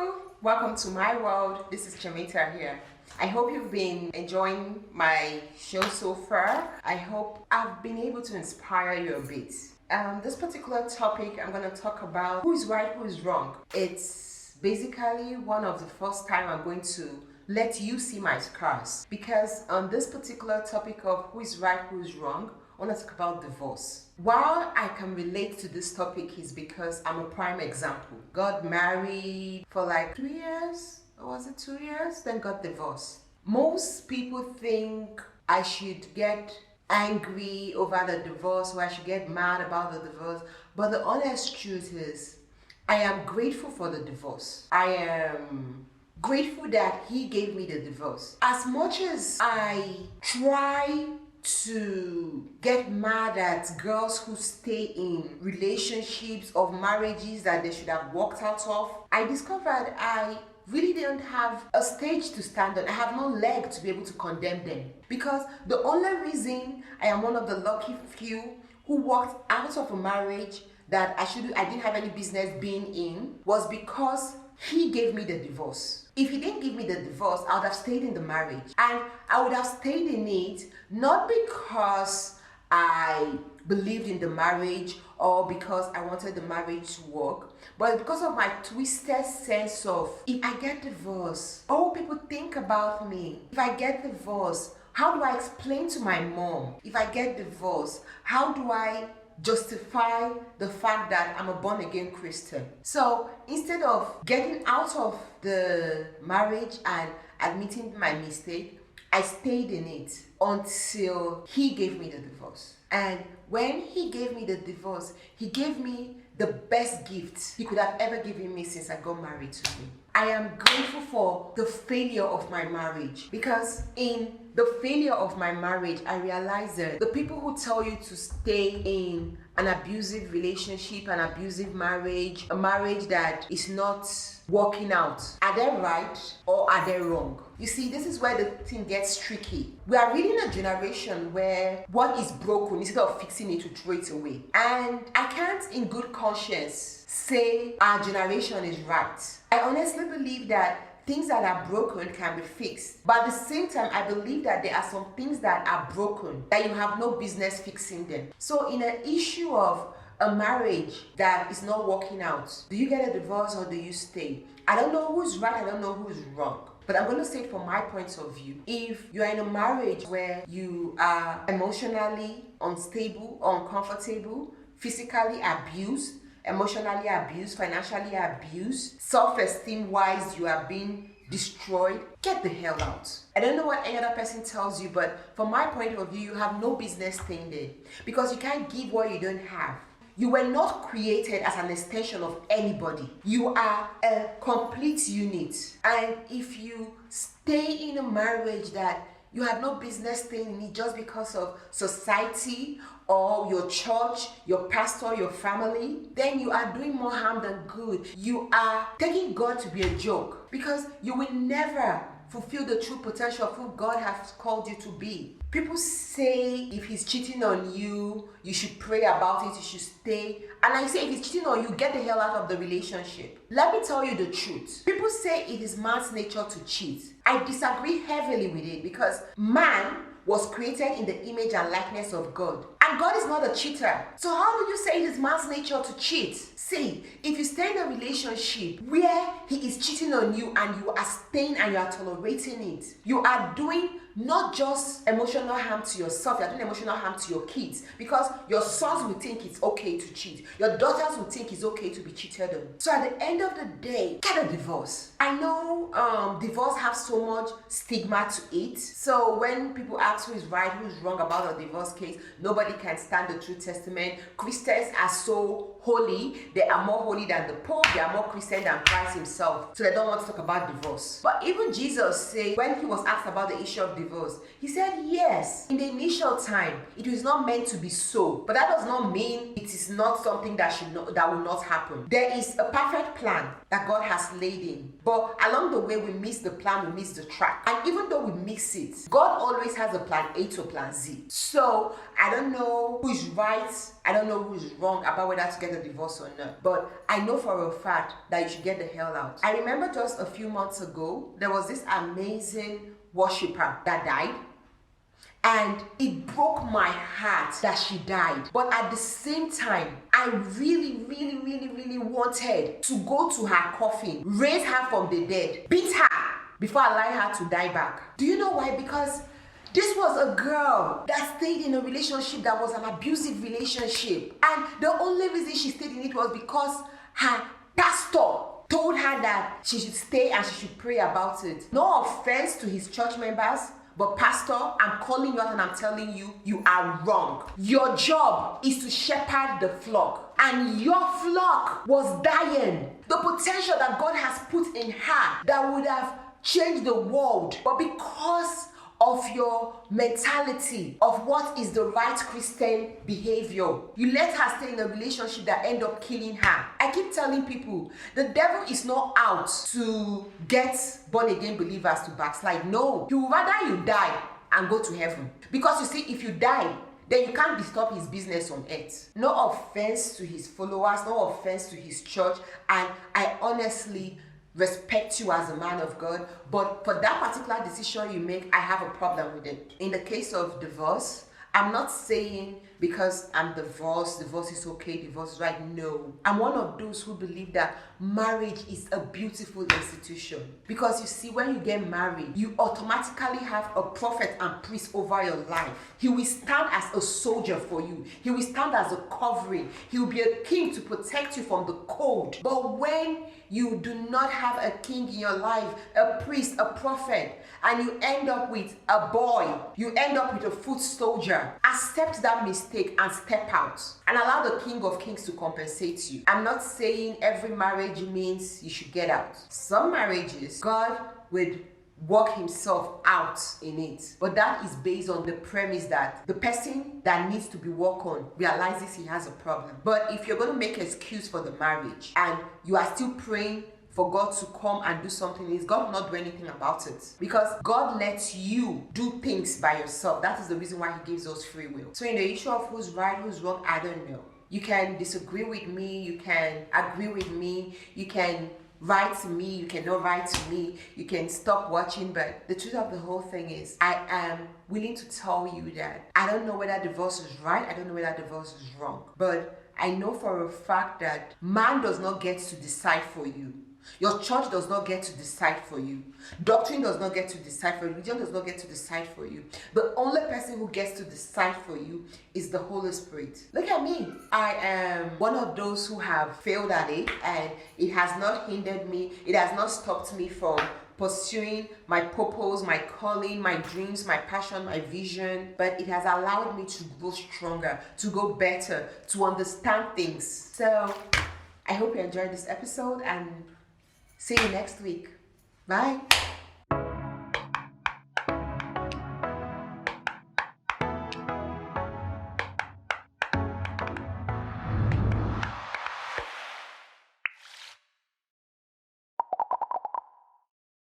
Hello, welcome to my world. This is Jamita here. I hope you've been enjoying my show so far. I hope I've been able to inspire you a bit. This particular topic, I'm going to talk about who is right, who is wrong. It's basically one of the first time I'm going to let you see my scars, because on this particular topic of who is right, who is wrong, I want to talk about divorce. While I can relate to this topic is because I'm a prime example. Got married for like 3 years, or was it 2 years? Then got divorced. Most people think I should get angry over the divorce, or I should get mad about the divorce. But the honest truth is, I am grateful for the divorce. I am grateful that he gave me the divorce. As much as I try to get mad at girls who stay in relationships of marriages that they should have walked out of, I discovered I really didn't have a stage to stand on. I have no leg to be able to condemn them, because the only reason I am one of the lucky few who walked out of a marriage that I didn't have any business being in was because he gave me the divorce. If he didn't give me the divorce, I would have stayed in the marriage. And I would have stayed in it not because I believed in the marriage or because I wanted the marriage to work, but because of my twisted sense of, if I get divorced, all people think about me. If I get divorced, how do I explain to my mom? If I get divorced, how do I justify the fact that I'm a born-again Christian? So instead of getting out of the marriage and admitting my mistake, I stayed in it until he gave me the divorce. And when he gave me the divorce, he gave me the best gift he could have ever given me since I got married to him. I am grateful for the failure of my marriage, because in the failure of my marriage, I realized that the people who tell you to stay in an abusive relationship, an abusive marriage, a marriage that is not working out, are they right or are they wrong? You see, this is where the thing gets tricky. We are really in a generation where what is broken, instead of fixing it, to throw it away. And I can't in good conscience say our generation is right. I honestly believe that things that are broken can be fixed. But at the same time, I believe that there are some things that are broken that you have no business fixing them. So in an issue of a marriage that is not working out, do you get a divorce or do you stay? I don't know who's right, I don't know who's wrong. But I'm going to say it from my point of view. If you're in a marriage where you are emotionally unstable, uncomfortable, physically abused, emotionally abused, financially abused, self-esteem wise you are being destroyed, get the hell out. I don't know what any other person tells you, but from my point of view, you have no business staying there, because you can't give what you don't have. You were not created as an extension of anybody. You are a complete unit. And if you stay in a marriage that you have no business staying in it just because of society or your church, your pastor, your family, then you are doing more harm than good. You are taking God to be a joke, because you will never fulfill the true potential of who God has called you to be. People say if he's cheating on you, you should pray about it, you should stay. And I say if he's cheating on you, get the hell out of the relationship. Let me tell you the truth. People say it is man's nature to cheat. I disagree heavily with it, because man was created in the image and likeness of God. And God is not a cheater. So how do you say it is man's nature to cheat? See, if you stay in a relationship where he is cheating on you and you are staying and you are tolerating it, you are doing not just emotional harm to yourself, you are doing emotional harm to your kids, because your sons will think it's okay to cheat. Your daughters will think it's okay to be cheated on. So at the end of the day, get a divorce. I know divorce has so much stigma to it. So when people ask who is right, who is wrong about a divorce case, nobody can stand the true testament. Christians are so holy. They are more holy than the Pope. They are more Christian than Christ himself. So they don't want to talk about divorce. But even Jesus said, when he was asked about the issue of divorce, he said, yes, in the initial time, it was not meant to be so. But that does not mean it is not something that will not happen. There is a perfect plan that God has laid in. But along the way, we miss the plan, we miss the track. And even though we mix it, God always has a plan A to a plan Z. So I don't know who is right I don't know who's wrong about whether to get a divorce or not. But I know for a fact that you should get the hell out. I remember just a few months ago, there was this amazing worshiper that died. And it broke my heart that she died. But at the same time, I really wanted to go to her coffin, raise her from the dead, beat her before I allow her to die back. Do you know why? Because this was a girl that stayed in a relationship that was an abusive relationship. And the only reason she stayed in it was because her pastor told her that she should stay and she should pray about it. No offense to his church members, but pastor, I'm calling you out and I'm telling you, you are wrong. Your job is to shepherd the flock. And your flock was dying. The potential that God has put in her that would have changed the world. But because of your mentality of what is the right Christian behavior, you let her stay in a relationship that end up killing her. I keep telling people, the devil is not out to get born again believers to backslide. No, he would rather you die and go to heaven. Because you see, if you die, then you can't disturb his business on earth. No offense to his followers, no offense to his church, and I honestly respect you as a man of God, but for that particular decision you make, I have a problem with it. In the case of divorce, I'm not saying because I'm divorced, divorce is okay, divorce is right. No. I'm one of those who believe that marriage is a beautiful institution. Because you see, when you get married, you automatically have a prophet and priest over your life. He will stand as a soldier for you. He will stand as a covering. He will be a king to protect you from the cold. But when you do not have a king in your life, a priest, a prophet, and you end up with a boy, you end up with a foot soldier, accept that mistake and step out and allow the King of Kings to compensate you. I'm not saying every marriage means you should get out. Some marriages, God would work himself out in it, but that is based on the premise that the person that needs to be worked on realizes he has a problem. But if you're going to make an excuse for the marriage and you are still praying for God to come and do something, is God will not do anything about it, because God lets you do things by yourself. That is the reason why he gives us free will. So in the issue of who's right, who's wrong, I don't know. You can disagree with me, you can agree with me, you can write to me, you cannot write to me, you can stop watching, but the truth of the whole thing is, I am willing to tell you that I don't know whether divorce is right, I don't know whether divorce is wrong, but I know for a fact that man does not get to decide for you. Your church does not get to decide for you. Doctrine does not get to decide for you. Religion does not get to decide for you. The only person who gets to decide for you is the Holy Spirit. Look at me. I am one of those who have failed at it, and it has not hindered me. It has not stopped me from pursuing my purpose, my calling, my dreams, my passion, my vision. But it has allowed me to grow stronger, to go better, to understand things. So I hope you enjoyed this episode, and see you next week. Bye.